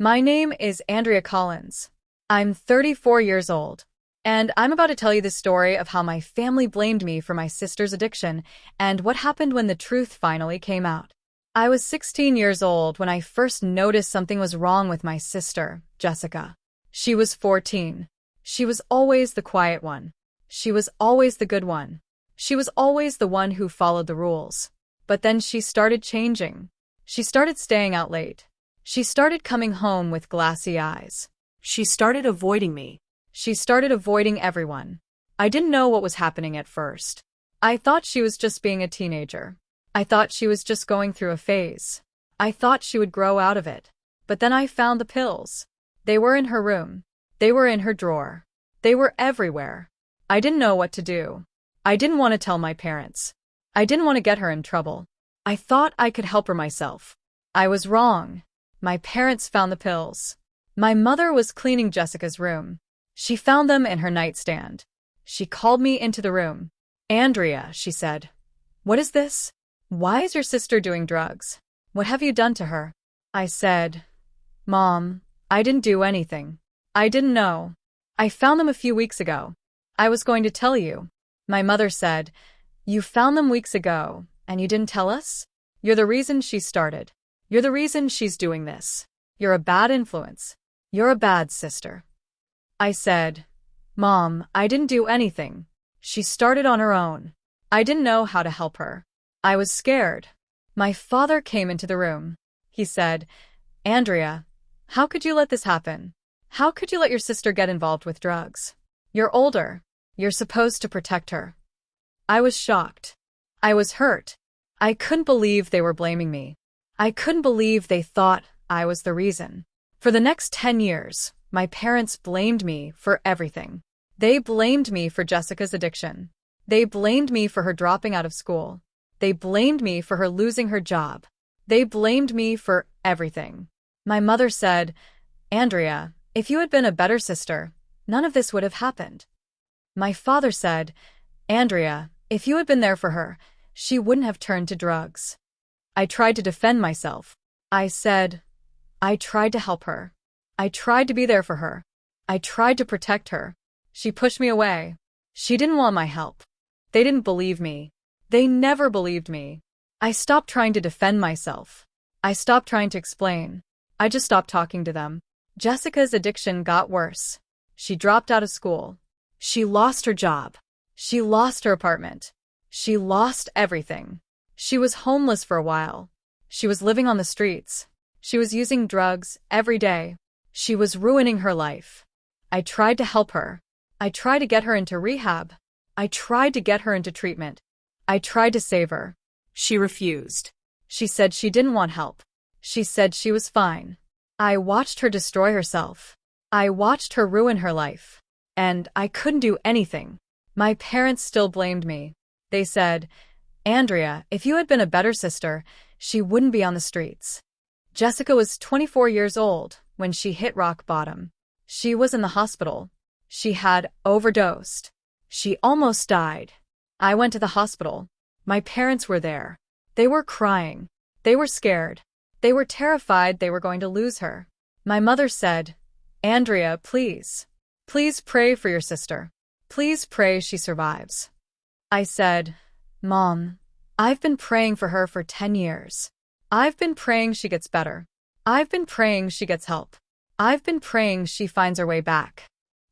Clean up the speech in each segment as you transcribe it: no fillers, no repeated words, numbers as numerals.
My name is Andrea Collins. I'm 34 years old, and I'm about to tell you the story of how my family blamed me for my sister's addiction and what happened when the truth finally came out. I was 16 years old when I first noticed something was wrong with my sister, Jessica. She was 14. She was always the quiet one. She was always the good one. She was always the one who followed the rules. But then she started changing. She started staying out late. She started coming home with glassy eyes. She started avoiding me. She started avoiding everyone. I didn't know what was happening at first. I thought she was just being a teenager. I thought she was just going through a phase. I thought she would grow out of it. But then I found the pills. They were in her room. They were in her drawer. They were everywhere. I didn't know what to do. I didn't want to tell my parents. I didn't want to get her in trouble. I thought I could help her myself. I was wrong. My parents found the pills. My mother was cleaning Jessica's room. She found them in her nightstand. She called me into the room. "Andrea," she said. "What is this? Why is your sister doing drugs? What have you done to her?" I said, "Mom, I didn't do anything. I didn't know. I found them a few weeks ago. I was going to tell you." My mother said, "You found them weeks ago, and you didn't tell us? You're the reason she started. You're the reason she's doing this. You're a bad influence. You're a bad sister." I said, "Mom, I didn't do anything. She started on her own. I didn't know how to help her. I was scared." My father came into the room. He said, "Andrea, how could you let this happen? How could you let your sister get involved with drugs? You're older. You're supposed to protect her." I was shocked. I was hurt. I couldn't believe they were blaming me. I couldn't believe they thought I was the reason. For the next 10 years, my parents blamed me for everything. They blamed me for Jessica's addiction. They blamed me for her dropping out of school. They blamed me for her losing her job. They blamed me for everything. My mother said, "Andrea, if you had been a better sister, none of this would have happened." My father said, "Andrea, if you had been there for her, she wouldn't have turned to drugs." I tried to defend myself. I said, "I tried to help her. I tried to be there for her. I tried to protect her. She pushed me away. She didn't want my help. They didn't believe me. They never believed me." I stopped trying to defend myself. I stopped trying to explain. I just stopped talking to them. Jessica's addiction got worse. She dropped out of school. She lost her job. She lost her apartment. She lost everything. She was homeless for a while. She was living on the streets. She was using drugs every day. She was ruining her life. I tried to help her. I tried to get her into rehab. I tried to get her into treatment. I tried to save her. She refused. She said she didn't want help. She said she was fine. I watched her destroy herself. I watched her ruin her life. And I couldn't do anything. My parents still blamed me. They said, "Andrea, if you had been a better sister, she wouldn't be on the streets." Jessica was 24 years old when she hit rock bottom. She was in the hospital. She had overdosed. She almost died. I went to the hospital. My parents were there. They were crying. They were scared. They were terrified they were going to lose her. My mother said, "Andrea, please. Please pray for your sister. Please pray she survives." I said, "Mom, I've been praying for her for 10 years. I've been praying she gets better. I've been praying she gets help. I've been praying she finds her way back."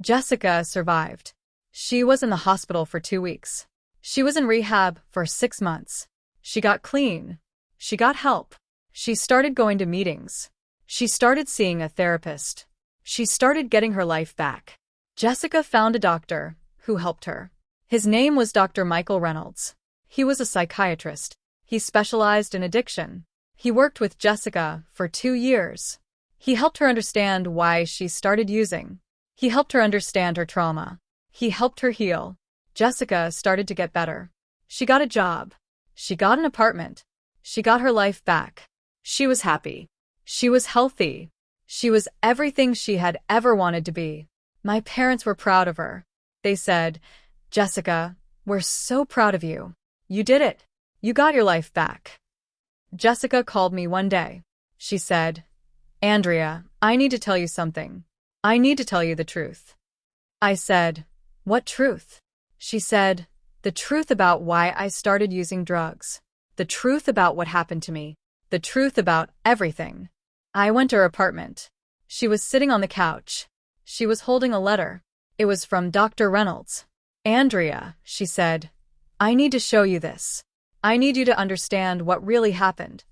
Jessica survived. She was in the hospital for 2 weeks. She was in rehab for 6 months. She got clean. She got help. She started going to meetings. She started seeing a therapist. She started getting her life back. Jessica found a doctor who helped her. His name was Dr. Michael Reynolds. He was a psychiatrist. He specialized in addiction. He worked with Jessica for 2 years. He helped her understand why she started using. He helped her understand her trauma. He helped her heal. Jessica started to get better. She got a job. She got an apartment. She got her life back. She was happy. She was healthy. She was everything she had ever wanted to be. My parents were proud of her. They said, "Jessica, we're so proud of you. You did it. You got your life back." Jessica called me one day. She said, Andrea, I need to tell you something. I need to tell you the truth. I said, what truth? She said, the truth about why I started using drugs. The truth about what happened to me. The truth about everything. I went to her apartment. She was sitting on the couch. She was holding a letter. It was from Dr. Reynolds. Andrea, she said, I need to show you this. I need you to understand what really happened.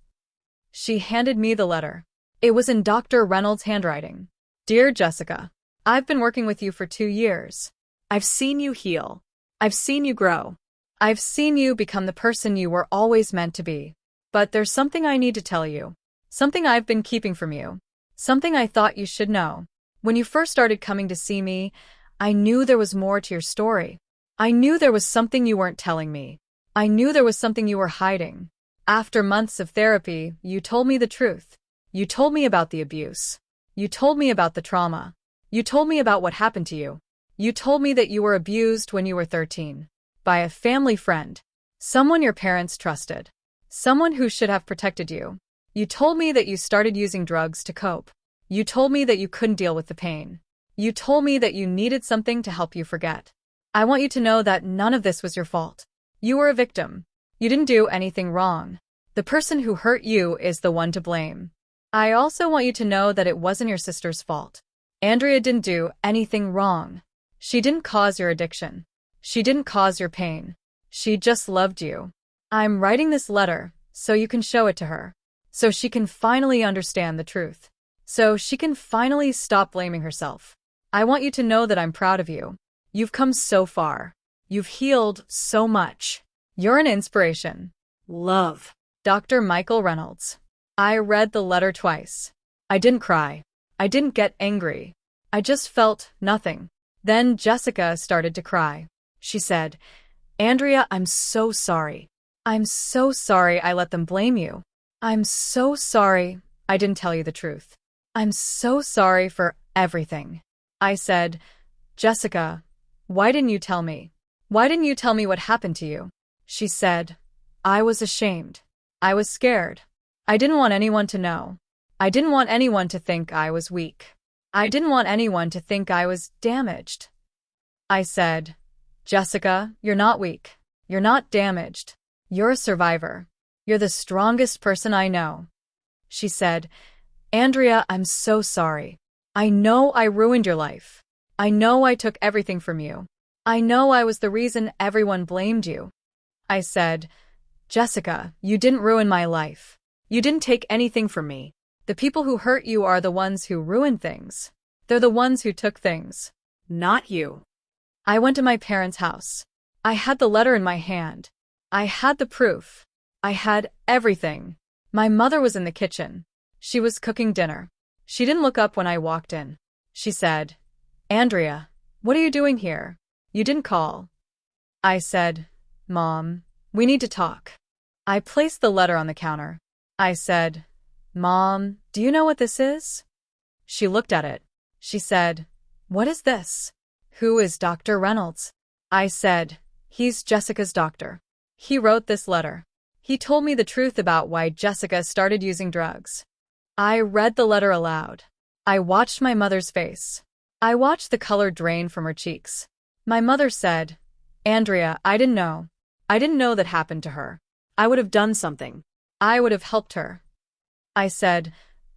She handed me the letter. It was in Dr. Reynolds' handwriting. Dear Jessica, I've been working with you for 2 years. I've seen you heal. I've seen you grow. I've seen you become the person you were always meant to be. But there's something I need to tell you. Something I've been keeping from you. Something I thought you should know. When you first started coming to see me, I knew there was more to your story. I knew there was something you weren't telling me. I knew there was something you were hiding. After months of therapy, you told me the truth. You told me about the abuse. You told me about the trauma. You told me about what happened to you. You told me that you were abused when you were 13. By a family friend. Someone your parents trusted. Someone who should have protected you. You told me that you started using drugs to cope. You told me that you couldn't deal with the pain. You told me that you needed something to help you forget. I want you to know that none of this was your fault. You were a victim. You didn't do anything wrong. The person who hurt you is the one to blame. I also want you to know that it wasn't your sister's fault. Andrea didn't do anything wrong. She didn't cause your addiction. She didn't cause your pain. She just loved you. I'm writing this letter so you can show it to her. So she can finally understand the truth. So she can finally stop blaming herself. I want you to know that I'm proud of you. You've come so far. You've healed so much. You're an inspiration. Love. Dr. Michael Reynolds. I read the letter twice. I didn't cry. I didn't get angry. I just felt nothing. Then Jessica started to cry. She said, Andrea, I'm so sorry. I'm so sorry I let them blame you. I'm so sorry I didn't tell you the truth. I'm so sorry for everything. I said, Jessica, why didn't you tell me? Why didn't you tell me what happened to you? She said, I was ashamed. I was scared. I didn't want anyone to know. I didn't want anyone to think I was weak. I didn't want anyone to think I was damaged. I said, Jessica, you're not weak. You're not damaged. You're a survivor. You're the strongest person I know. She said, Andrea, I'm so sorry. I know I ruined your life. I know I took everything from you. I know I was the reason everyone blamed you. I said, Jessica, you didn't ruin my life. You didn't take anything from me. The people who hurt you are the ones who ruin things. They're the ones who took things. Not you. I went to my parents' house. I had the letter in my hand. I had the proof. I had everything. My mother was in the kitchen. She was cooking dinner. She didn't look up when I walked in. She said, Andrea, what are you doing here? You didn't call. I said, Mom, we need to talk. I placed the letter on the counter. I said, Mom, do you know what this is? She looked at it. She said, what is this? Who is Dr. Reynolds? I said, he's Jessica's doctor. He wrote this letter. He told me the truth about why Jessica started using drugs. I read the letter aloud. I watched my mother's face. I watched the color drain from her cheeks. My mother said, Andrea, I didn't know. I didn't know that happened to her. I would have done something. I would have helped her. I said,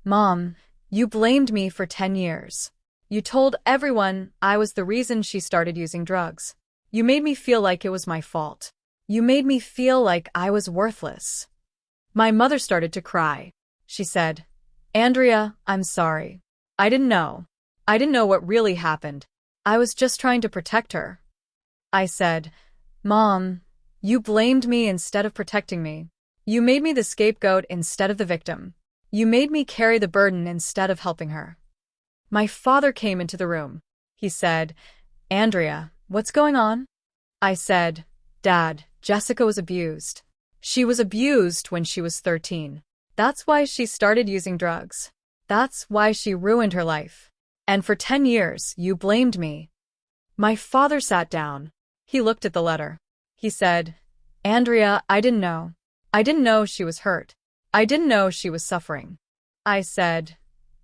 Mom, you blamed me for 10 years. You told everyone I was the reason she started using drugs. You made me feel like it was my fault. You made me feel like I was worthless. My mother started to cry. She said, Andrea, I'm sorry. I didn't know. I didn't know what really happened. I was just trying to protect her. I said, Mom, you blamed me instead of protecting me. You made me the scapegoat instead of the victim. You made me carry the burden instead of helping her. My father came into the room. He said, Andrea, what's going on? I said, Dad, Jessica was abused. She was abused when she was 13. That's why she started using drugs. That's why she ruined her life. And for 10 years, you blamed me. My father sat down. He looked at the letter. He said, Andrea, I didn't know. I didn't know she was hurt. I didn't know she was suffering. I said,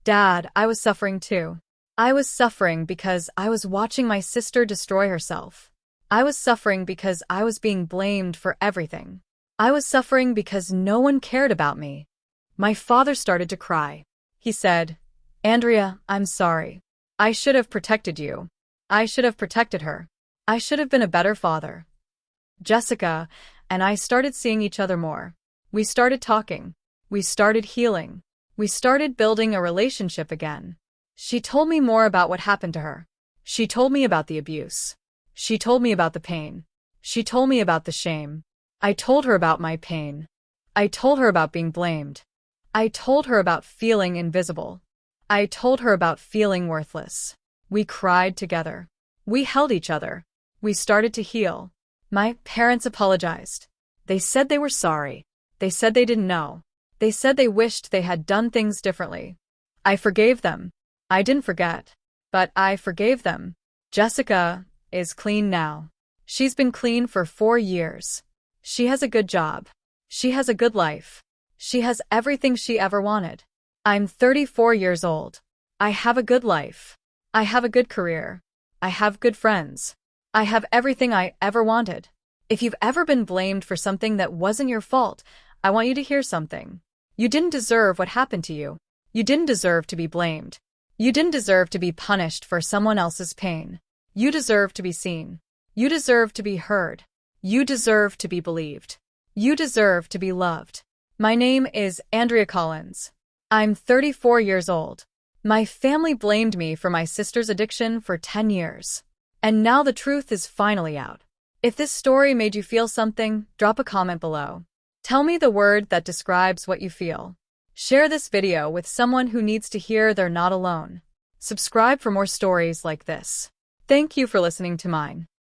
Dad, I was suffering too. I was suffering because I was watching my sister destroy herself. I was suffering because I was being blamed for everything. I was suffering because no one cared about me. My father started to cry. He said, Andrea, I'm sorry. I should have protected you. I should have protected her. I should have been a better father. Jessica and I started seeing each other more. We started talking. We started healing. We started building a relationship again. She told me more about what happened to her. She told me about the abuse. She told me about the pain. She told me about the shame. I told her about my pain. I told her about being blamed. I told her about feeling invisible. I told her about feeling worthless. We cried together. We held each other. We started to heal. My parents apologized. They said they were sorry. They said they didn't know. They said they wished they had done things differently. I forgave them. I didn't forget. But I forgave them. Jessica is clean now. She's been clean for 4 years. She has a good job. She has a good life. She has everything she ever wanted. I'm 34 years old. I have a good life. I have a good career. I have good friends. I have everything I ever wanted. If you've ever been blamed for something that wasn't your fault, I want you to hear something. You didn't deserve what happened to you. You didn't deserve to be blamed. You didn't deserve to be punished for someone else's pain. You deserve to be seen. You deserve to be heard. You deserve to be believed. You deserve to be loved. My name is Andrea Collins. I'm 34 years old. My family blamed me for my sister's addiction for 10 years. And now the truth is finally out. If this story made you feel something, drop a comment below. Tell me the word that describes what you feel. Share this video with someone who needs to hear they're not alone. Subscribe for more stories like this. Thank you for listening to mine.